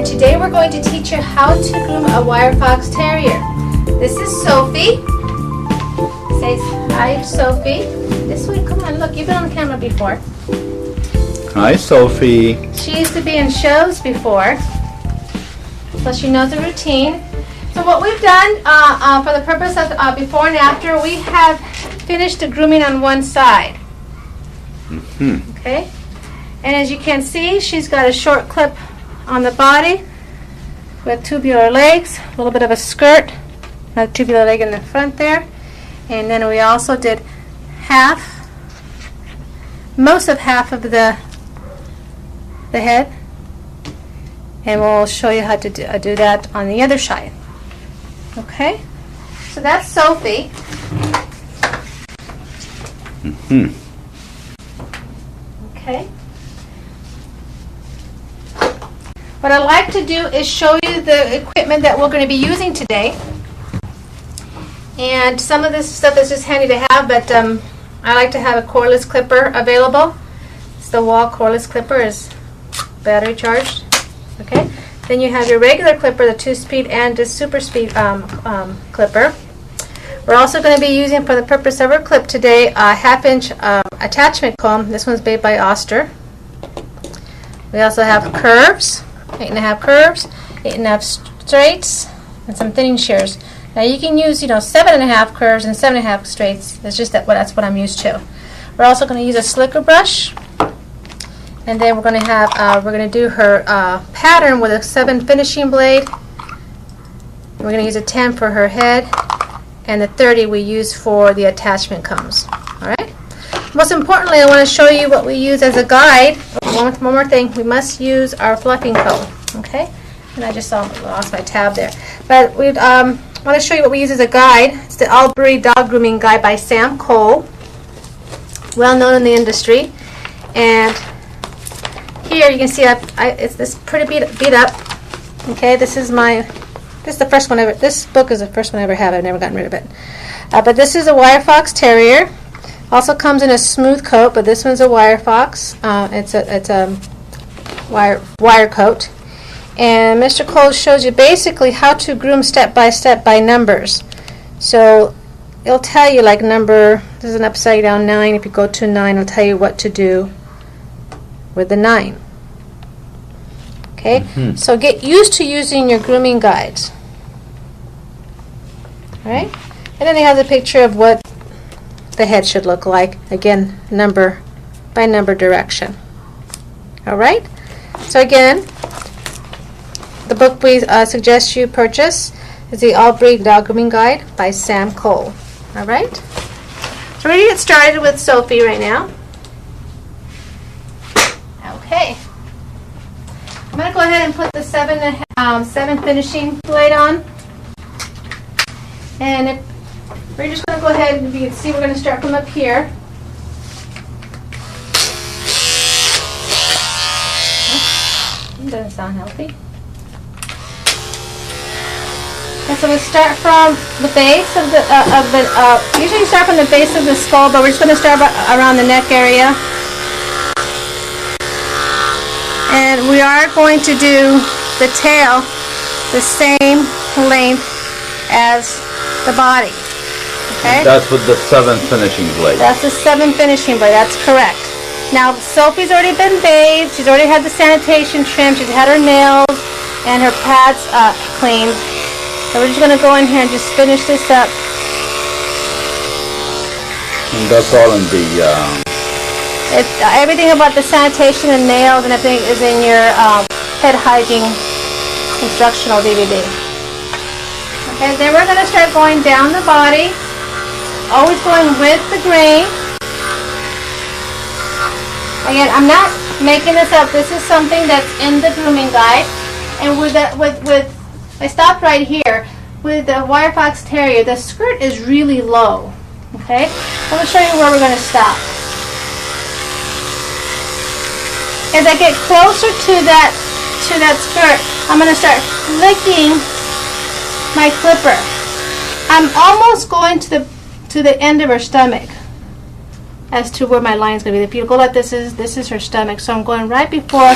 Today we're going to teach you how to groom a wirefox terrier. This is Sophie. Say hi, Sophie. This way, come on, look, you've been on camera before. Hi, Sophie. She used to be in shows before, so she knows the routine. So what we've done for the purpose of before and after, we have finished the grooming on one side. Okay? And as you can see, she's got a short clip on the body with tubular legs, a little bit of a skirt, another tubular leg in the front there. And then we also did most of half of the head. And we'll show you how to do that on the other side. Okay? So that's Sophie. Okay. What I'd like to do is show you the equipment that we're going to be using today. And some of this stuff is just handy to have, but I like to have a cordless clipper available. It's the wall cordless clipper, is battery charged. Okay. Then you have your regular clipper, the 2-speed and the super speed clipper. We're also going to be using, for the purpose of our clip today, a 1/2-inch attachment comb. This one's made by Oster. We also have curves, 8.5 curves, 8.5 straights, and some thinning shears. Now you can use, 7.5 curves and 7.5 straights. It's just that's what I'm used to. We're also going to use a slicker brush, and then we're going to do her pattern with a 7 finishing blade. We're going to use a 10 for her head, and the 30 we use for the attachment combs. All right. Most importantly, I want to show you what we use as a guide. One more thing, we must use our fluffing comb. Okay. And I just lost my tab there. But we want to show you what we use as a guide. It's the Albury Dog Grooming Guide by Sam Cole, well known in the industry. And here you can see it's this pretty beat up. Okay, this is the first one ever. This book is the first one I ever have. I've never gotten rid of it. But this is a wirefox terrier. Also comes in a smooth coat, but this one's a wirefox. It's a wire coat. And Mr. Cole shows you basically how to groom step by step by numbers. So it'll tell you like this is an upside down 9. If you go to 9, it'll tell you what to do with the 9. Okay, so get used to using your grooming guides. Alright, and then he has a picture of what the head should look like. Again, number by number direction. Alright, so again, the book we suggest you purchase is the Albury Dog Grooming Guide by Sam Cole. Alright, so we're going to get started with Sophie right now. Okay. I'm going to go ahead and put the 7 finishing blade on. And we're just going to go ahead, and you can see we're going to start from up here. That doesn't sound healthy. And so we start from the base of usually you start from the base of the skull, but we're just going to start around the neck area. And we are going to do the tail the same length as the body. Okay? That's with the 7 finishing blade. That's the 7 finishing blade. That's correct. Now Sophie's already been bathed. She's already had the sanitation trimmed. She's had her nails and her pads cleaned. So we're just going to go in here and just finish this up. And that's all in the... everything about the sanitation and nails and everything is in your head hygiene instructional DVD. Okay, then we're going to start going down the body, always going with the grain. Again, I'm not making this up. This is something that's in the grooming guide. And I stopped right here. With the wirefox terrier, the skirt is really low. Okay, I'm going to show you where we're going to stop. As I get closer to that skirt, I'm going to start flicking my clipper. I'm almost going to the end of her stomach as to where my line is going to be. If you go like this is her stomach, so I'm going right before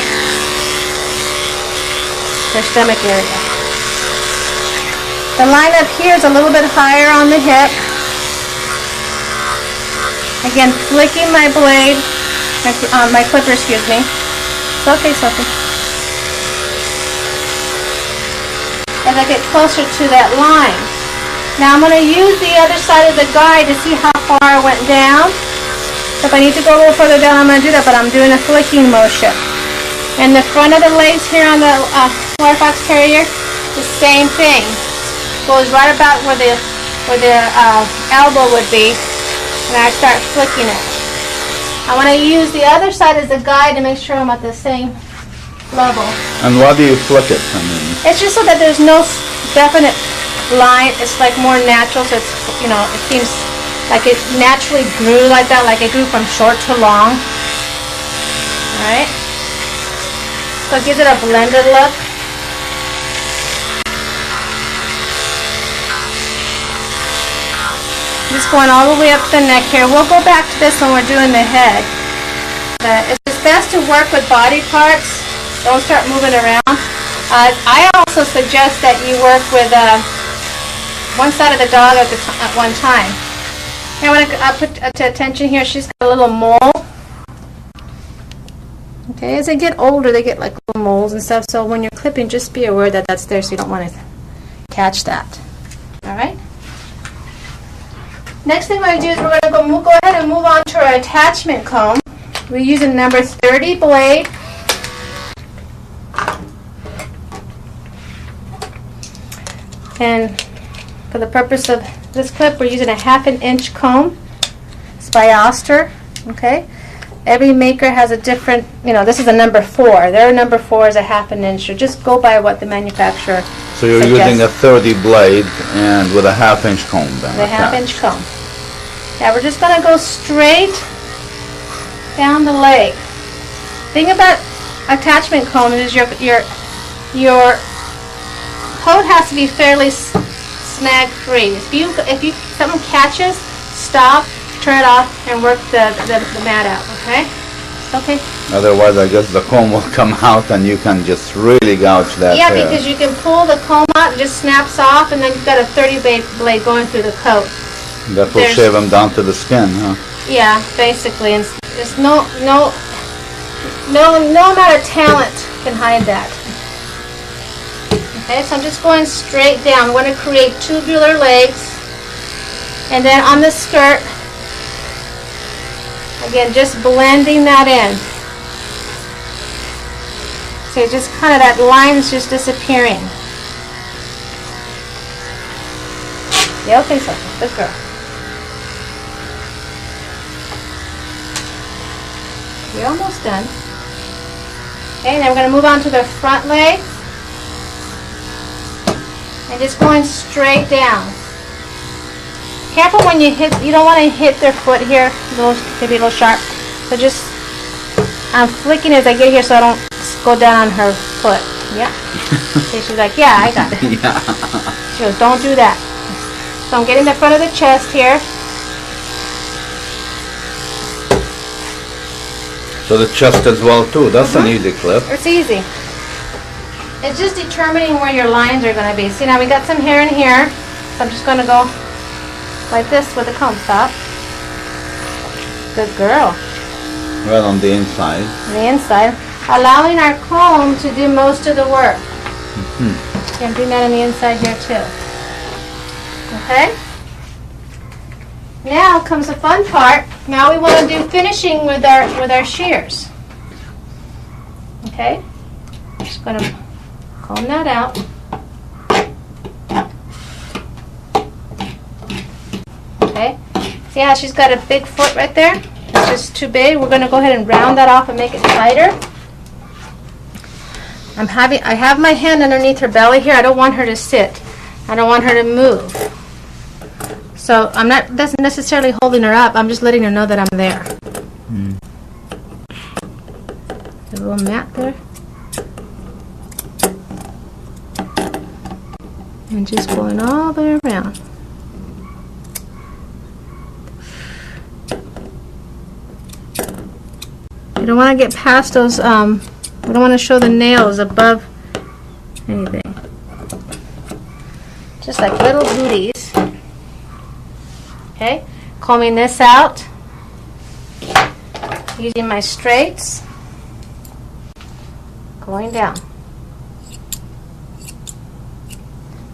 their stomach area. The line up here is a little bit higher on the hip. Again, flicking my blade, my clipper, excuse me. It's okay, Sophie. As I get closer to that line. Now I'm going to use the other side of the guide to see how far I went down. So if I need to go a little further down, I'm going to do that, but I'm doing a flicking motion. And the front of the legs here on the wirefox terrier, the same thing. Goes right about where the elbow would be, and I start flicking it. I want to use the other side as a guide to make sure I'm at the same level. And why do you flick it? I mean, it's just so that there's no definite line. It's like more natural, so it's, you know, it seems like it naturally grew like that, like it grew from short to long. Alright? So it gives it a blended look. Just going all the way up the neck here. We'll go back to this when we're doing the head. It's best to work with body parts. Don't start moving around. I also suggest that you work with one side of the dog at one time. I want to put attention here. She's got a little mole. Okay, as they get older, they get like little moles and stuff. So when you're clipping, just be aware that that's there, so you don't want to catch that. All right. Next thing we're going to do is we're going to go ahead and move on to our attachment comb. We're using number 30 blade. And for the purpose of this clip, we're using a 1/2 inch comb. It's by Oster. Okay. Every maker has a different, you know, this is a number 4. Their number 4 is a 1/2 inch. So just go by what the manufacturer so you're suggests. using a 30 blade and with a 1/2 inch comb then. The 1/2 inch comb. Yeah, we're just going to go straight down the leg. Thing about attachment comb is your coat has to be fairly snag free. If something catches, stop, turn it off, and work the mat out. Okay? Okay. Otherwise, I guess the comb will come out and you can just really gouge that yeah, hair. because you can pull the comb out, it just snaps off, and then you've got a 30 blade going through the coat. That will shave them down to the skin, huh? Yeah, basically, and there's no amount of talent can hide that. Okay, so I'm just going straight down. I'm going to create tubular legs, and then on the skirt, again, just blending that in. So just kind of that line's just disappearing. Yeah, okay, so good girl. We're almost done. Okay, now we're going to move on to the front leg. And just going straight down. Careful when you hit, you don't want to hit their foot here. Maybe a little sharp. So just, I'm flicking as I get here so I don't go down on her foot. Yeah. Okay, she's like, yeah, I got it. Yeah. She goes, don't do that. So I'm getting the front of the chest here. So the chest as well too. That's an easy clip. It's easy. It's just determining where your lines are going to be. See, now we got some hair in here. So I'm just going to go like this with the comb stop. Good girl. Right on the inside. On the inside. Allowing our comb to do most of the work. Okay, I'm doing that on the inside here too. Okay? Now comes the fun part. Now we want to do finishing with our shears. Okay? I'm just going to comb that out. Okay? See how she's got a big foot right there? It's just too big. We're going to go ahead and round that off and make it tighter. I have my hand underneath her belly here. I don't want her to sit. I don't want her to move. So I'm not necessarily holding her up. I'm just letting her know that I'm there. A little mat there. And just going all the way around. You don't want to get past those, we don't want to show the nails above anything. Just like little booties. Okay, combing this out, using my straights, going down.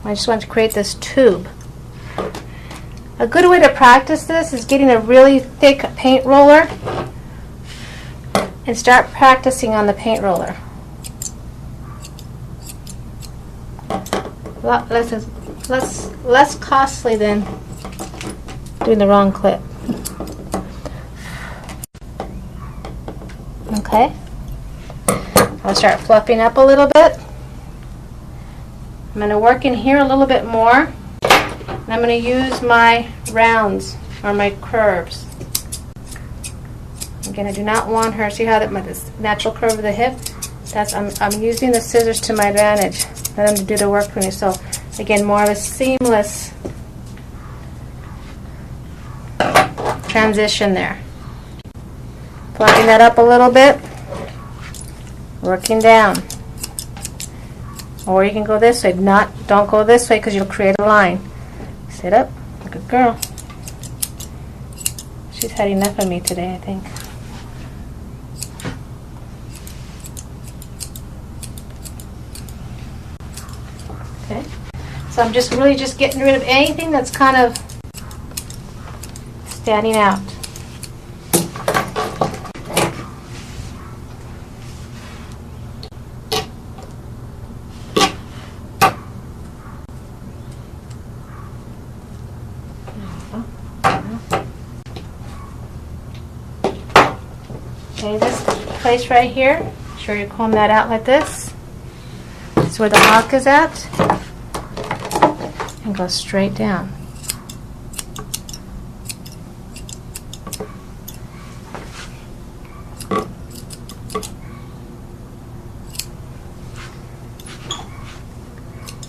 I just want to create this tube. A good way to practice this is getting a really thick paint roller and start practicing on the paint roller. A lot less costly than doing the wrong clip. Okay, I'll start fluffing up a little bit. I'm going to work in here a little bit more, and I'm going to use my rounds or my curves. Again, I do not want her. See how this natural curve of the hip? I'm using the scissors to my advantage. Let them do the work for me. So again, more of a seamless transition there. Fluffing that up a little bit, working down. Or you can go this way. Don't go this way because you'll create a line. Sit up, good girl. She's had enough of me today, I think. Okay, so I'm just really just getting rid of anything that's kind of standing out. Okay, this place right here, make sure you comb that out like this. This is where the hawk is at. And go straight down.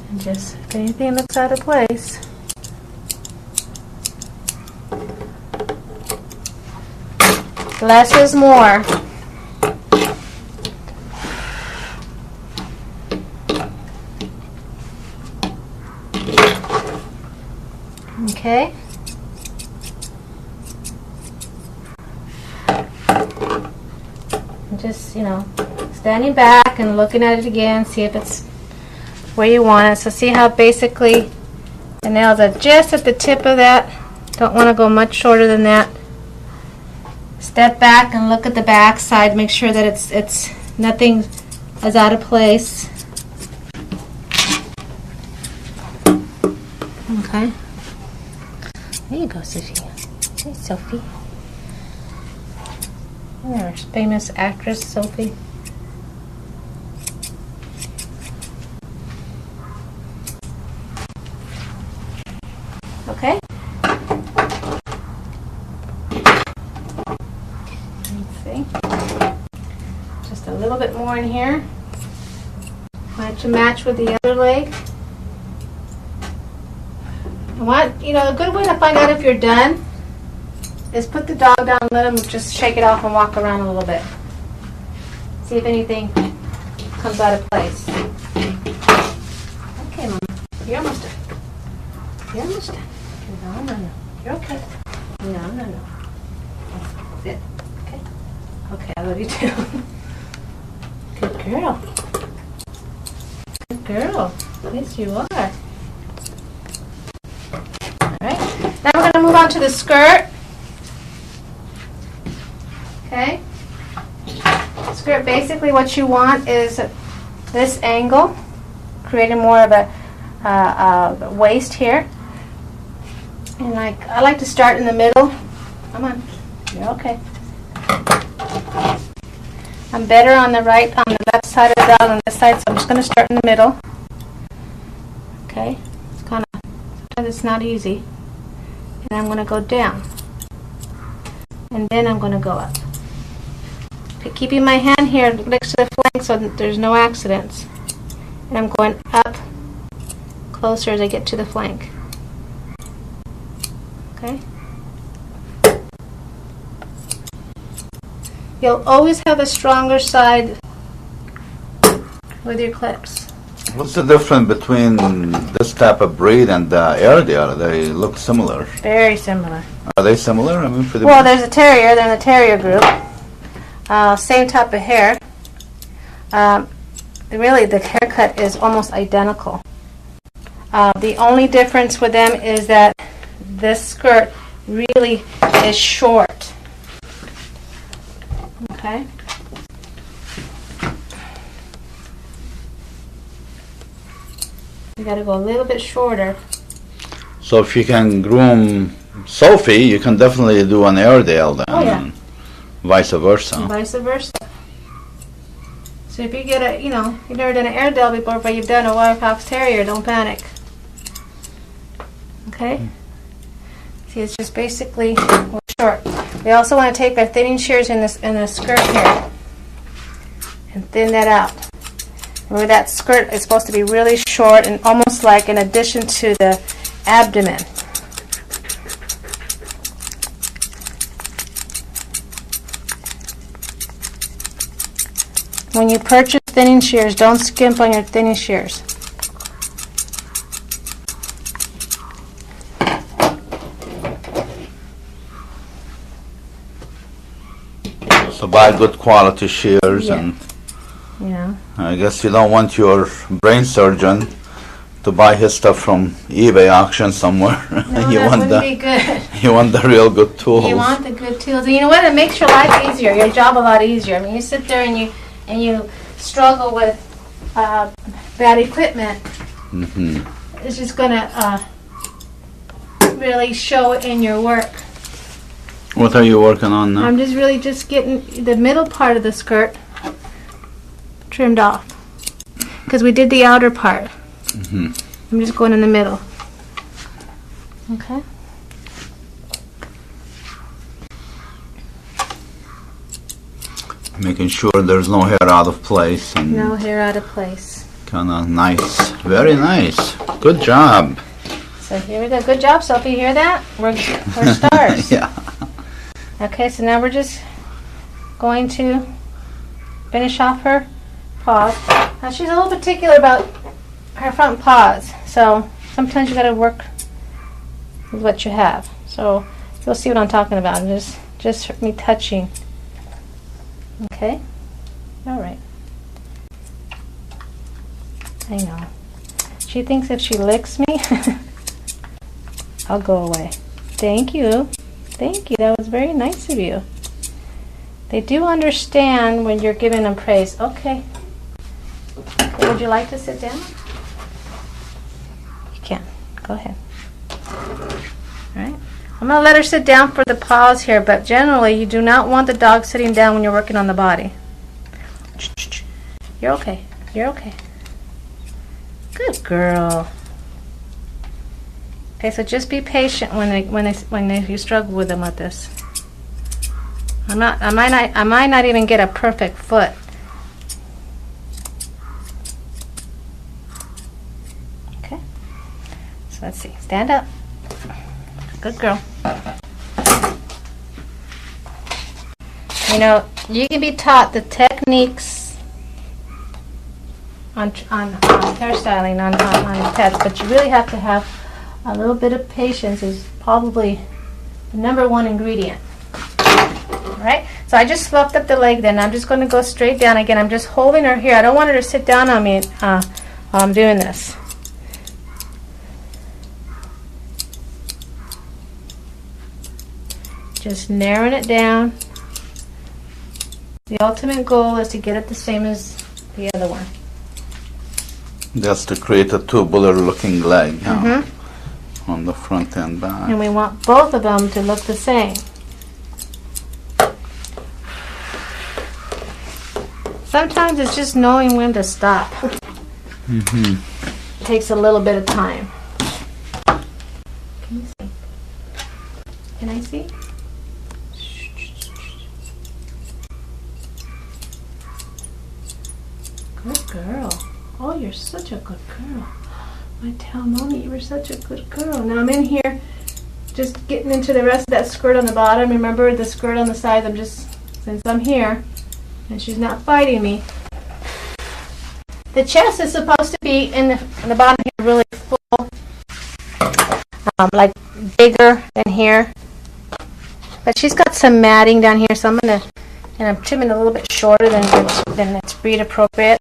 And just, if anything looks out of place, less is more. Okay. And just, standing back and looking at it again, see if it's where you want it. So see how basically the nails are just at the tip of that. Don't want to go much shorter than that. Step back and look at the back side. Make sure that it's nothing is out of place. Okay. There you go, Sophie. Hey, Sophie. There's famous actress Sophie. Okay. Just a little bit more in here. To match with the other leg. A good way to find out if you're done is put the dog down and let him just shake it off and walk around a little bit. See if anything comes out of place. Okay, Mama. You're almost done. You're almost done. No. You're okay. No. Sit. Okay. Okay, I love you too. Good girl. Good girl. Yes, you are. Alright. Now we're going to move on to the skirt. Okay. Skirt, basically what you want is this angle, creating more of a waist here. And I like to start in the middle. Come on. You're okay. I'm better on the left side of the dog than this side, so I'm just going to start in the middle. Okay, it's sometimes it's not easy. And I'm going to go down. And then I'm going to go up. Keeping my hand here next to the flank so that there's no accidents. And I'm going up closer as I get to the flank. Okay? You'll always have a stronger side with your clips. What's the difference between this type of breed and Airedale? They look similar. Very similar. Are they similar? I mean, for the Well, there's a terrier. They're in the terrier group. Same type of hair. Really, the haircut is almost identical. The only difference with them is that this skirt really is short. Okay. You got to go a little bit shorter. So if you can groom Sophie, you can definitely do an Airedale then. Oh, yeah. And vice versa. And vice versa. So if you get a, you've never done an Airedale before, but you've done a wirefox terrier, don't panic. Okay? See, it's just basically short. We also want to take our thinning shears in the skirt here and thin that out. Remember, that skirt is supposed to be really short and almost like an addition to the abdomen. When you purchase thinning shears, don't skimp on your thinning shears. So buy good quality shears, Yeah. and Yeah. I guess you don't want your brain surgeon to buy his stuff from eBay auction somewhere. No, you that want wouldn't be good. you want the real good tools. You want the good tools. And you know what? It makes your life easier, your job a lot easier. I mean, you sit there and you struggle with bad equipment. Mm-hmm. It's just going to really show in your work. What are you working on now? I'm just getting the middle part of the skirt trimmed off because we did the outer part. Mm-hmm. I'm just going in the middle. Okay. Making sure there's no hair out of place and No hair out of place. kind of nice. Very nice. Good job. So here we go. Good job, Sophie. You hear that? We're stars. Yeah. Okay, so now we're just going to finish off her paws. Now she's a little particular about her front paws, so sometimes you got to work with what you have. So you'll see what I'm talking about. Just me touching. Okay. All right. I know. She thinks if she licks me, I'll go away. Thank you. Thank you. That was very nice of you. They do understand when you're giving them praise. Okay. Would you like to sit down? You can. Go ahead. All right. I'm going to let her sit down for the paws here, but generally you do not want the dog sitting down when you're working on the body. You're okay. You're okay. Good girl. Okay, so just be patient when you struggle with them like this. I might not even get a perfect foot. Okay. So let's see. Stand up. Good girl. You know, you can be taught the techniques on hairstyling on pets, but you really have to have a little bit of patience. Is probably the number one ingredient. All right. So I just fluffed up the leg. Then I'm just going to go straight down again. I'm just holding her here. I don't want her to sit down on me while I'm doing this. Just narrowing it down. The ultimate goal is to get it the same as the other one. Just to create a tubular looking leg on the front and back. And we want both of them to look the same. Sometimes it's just knowing when to stop. It takes a little bit of time. Can you see? Can I see? Good girl. Oh, you're such a good girl. I tell Mommy you were such a good girl. Now I'm in here just getting into the rest of that skirt on the bottom. Remember the skirt on the sides, since I'm here and she's not fighting me, The chest is supposed to be in the bottom here really full, like bigger than here. But she's got some matting down here, so I'm trimming a little bit shorter than it's breed appropriate.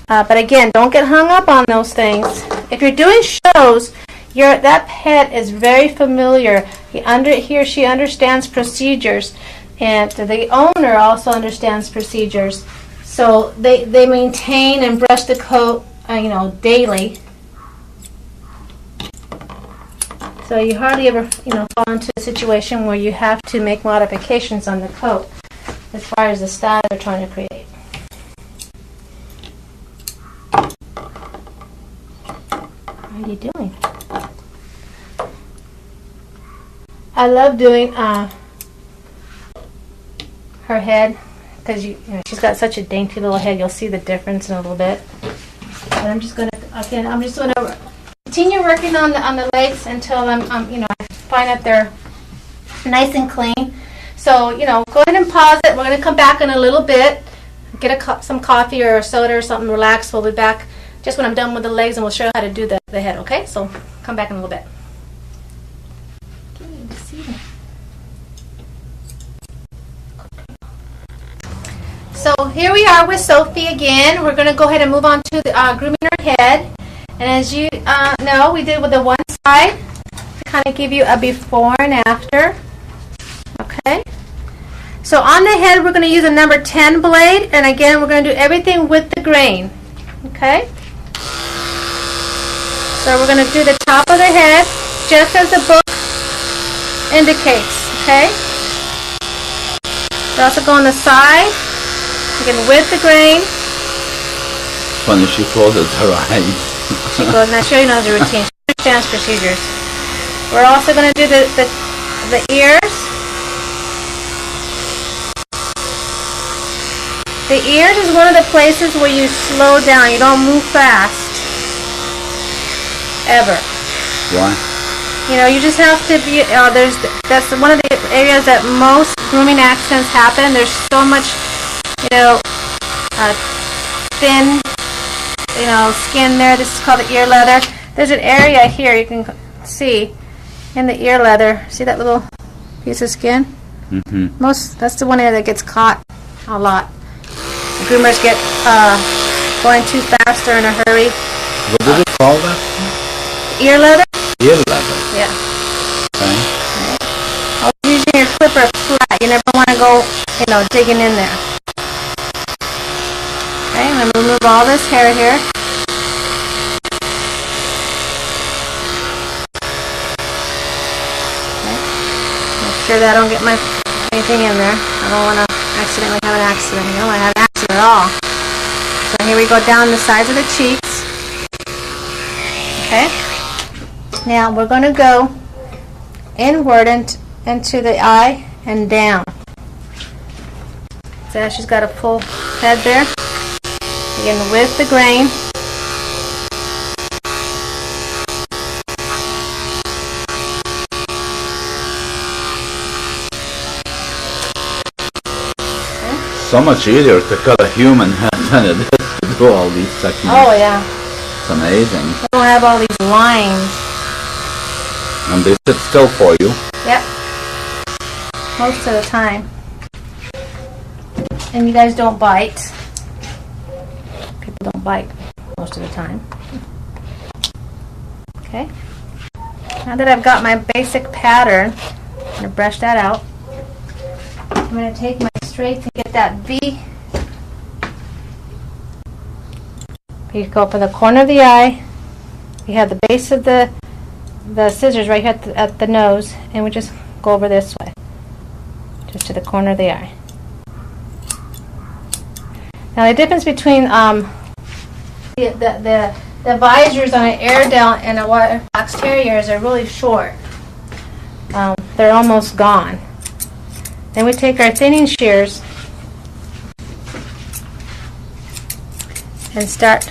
But again, don't get hung up on those things. If you're doing shows, that pet is very familiar. He or she understands procedures, and the owner also understands procedures. So they maintain and brush the coat, daily. So you hardly ever, fall into a situation where you have to make modifications on the coat as far as the style they're trying to create. What are you doing? I love doing her head because she's got such a dainty little head. You'll see the difference in a little bit. But I'm just gonna continue working on the legs until I find that they're nice and clean. So go ahead and pause it. We're gonna come back in a little bit. Get some coffee or a soda or something. Relax. We'll be back just when I'm done with the legs, and we'll show you how to do the head. Okay? So come back in a little bit. So here we are with Sophie again. We're going to go ahead and move on to the grooming her head. And as you know, we did with the one side to kind of give you a before and after. Okay. So on the head, we're going to use a number 10 blade. And again, we're going to do everything with the grain. Okay. So we're going to do the top of the head just as the book indicates. Okay. We're also going on the side. Again, with the grain. Funny, she closes her eyes. She goes, now she knows the routine. She understands procedures. We're also going to do the ears. The ears is one of the places where you slow down. You don't move fast. Ever. Why? You just have to be, that's one of the areas that most grooming accidents happen. There's so much thin, skin there. This is called the ear leather. There's an area here you can see in the ear leather. See that little piece of skin? Mm-hmm. That's the one area that gets caught a lot. The groomers get going too fast or in a hurry. What do they call that? Ear leather? Ear leather. Yeah. Okay. Always using your clipper flat. You never want to go, digging in there. Okay, I'm going to remove all this hair here. Okay. Make sure that I don't get anything in there. I don't want to accidentally have an accident. You don't want to have an accident at all. So here we go down the sides of the cheeks. Okay. Now we're going to go inward into the eye and down. So she's got a full head there. Again, with the grain. So much easier to cut a human head than it is to do all these techniques. Oh yeah. It's amazing. You don't have all these lines. And they sit still for you. Yep. Most of the time. And you guys don't bite. People don't bite most of the time. Okay. Now that I've got my basic pattern, I'm going to brush that out. I'm going to take my straight to get that V. You go up in the corner of the eye. You have the base of the scissors right here at the nose, and we just go over this way, just to the corner of the eye. Now the difference between the visors on an Airedale and a wirefox terrier is they're really short. They're almost gone. Then we take our thinning shears and start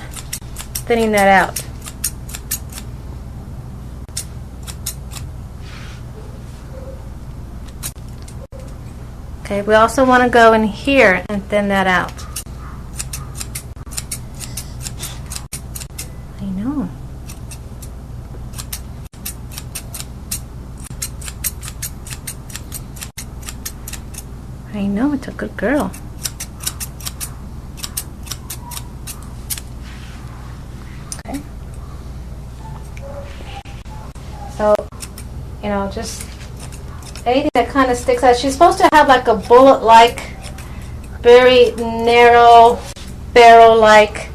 thinning that out. Okay, we also want to go in here and thin that out. I know, it's a good girl. Okay. So, you know, just anything that kind of sticks out. She's supposed to have like a bullet-like, very narrow, barrel-like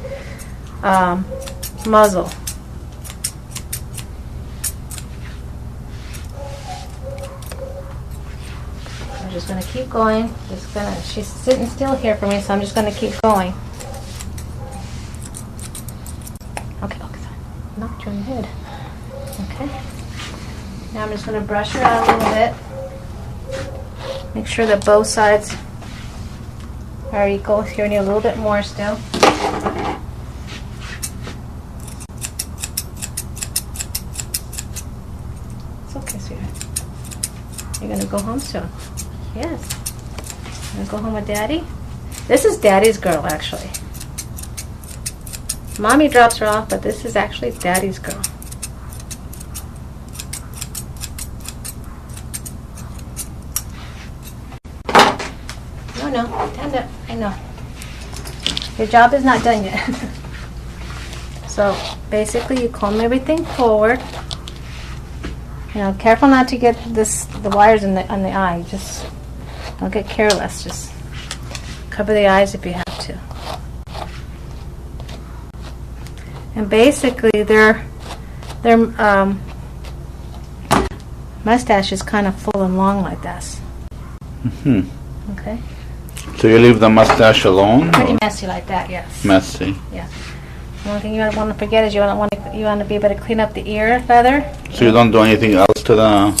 muzzle. I'm just going to keep going. She's sitting still here for me, so I'm just going to keep going. Okay, knocked you in the head. Okay. Now I'm just going to brush her out a little bit. Make sure that both sides are equal. Here we need a little bit more still. It's okay, sweetheart. You're going to go home soon. Yes. You're going to go home with Daddy? This is Daddy's girl, actually. Mommy drops her off, but this is actually Daddy's girl. No, stand up. I know. Your job is not done yet. So basically you comb everything forward. You know, careful not to get the wires on the eye. Just don't get careless. Just cover the eyes if you have to. And basically their mustache is kind of full and long like this. Mm-hmm. Okay. So you leave the mustache alone? Pretty messy like that, yes. Messy. Yeah. One thing you don't want to forget is you want to be able to clean up the ear feather. So you don't do anything else to the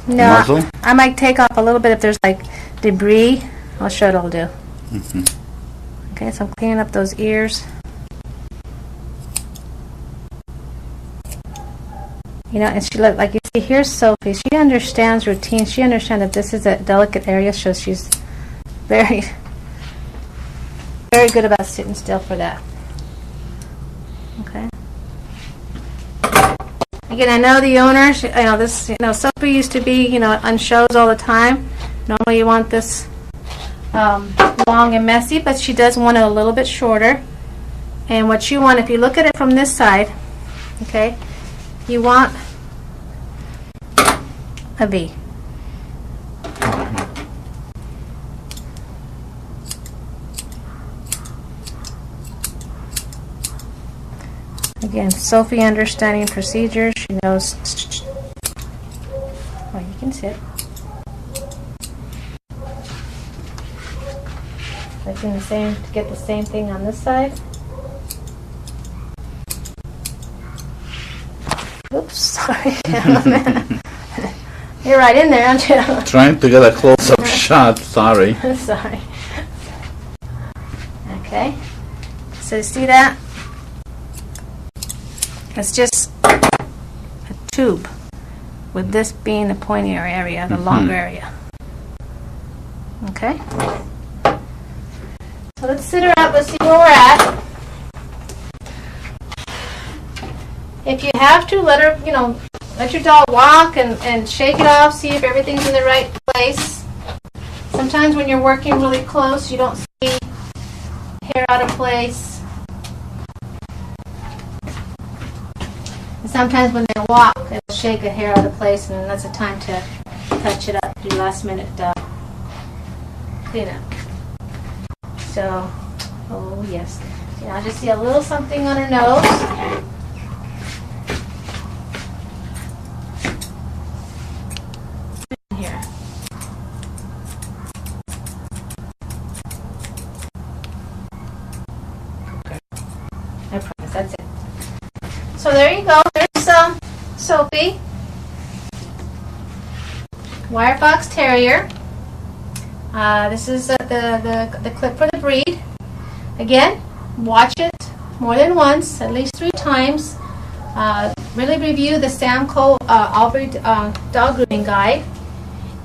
muzzle? I might take off a little bit if there's like debris. I'll show what I'll do. Mm-hmm. Okay, so I'm cleaning up those ears. You know, and she like you see here's Sophie. She understands routine. She understands that this is a delicate area, so she's very good about sitting still for that. Okay. Again, I know the owners, Sophie used to be, on shows all the time. Normally you want this long and messy, but she does want it a little bit shorter. And what you want, if you look at it from this side, okay, you want a V. Again, Sophie understanding procedures. She knows. Oh, you can sit. Looking the same to get the same thing on this side. Oops, sorry. You're right in there, aren't you? Trying to get a close-up shot. Sorry. Sorry. Okay. So see that? It's just a tube, with this being the pointier area, the longer area. Okay? So let's sit her up, let's see where we're at. If you have to, let her, let your doll walk and shake it off, see if everything's in the right place. Sometimes when you're working really close, you don't see hair out of place. Sometimes when they walk, it'll shake a hair out of place, and that's a time to touch it up, do last minute cleanup. So, oh yes. I just see a little something on her nose. Here. Okay. I promise, that's it. So there you go. There's Sophie, wirefox terrier. This is the clip for the breed. Again, watch it more than once, at least 3 times. Really review the Samco Albury dog grooming guide,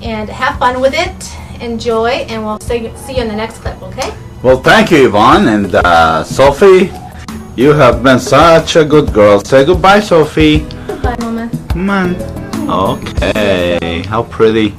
and have fun with it. Enjoy, and we'll see you in the next clip. Okay? Well, thank you, Yvonne, and Sophie. You have been such a good girl. Say goodbye, Sophie. Goodbye, Mama. Come on. Okay. How pretty.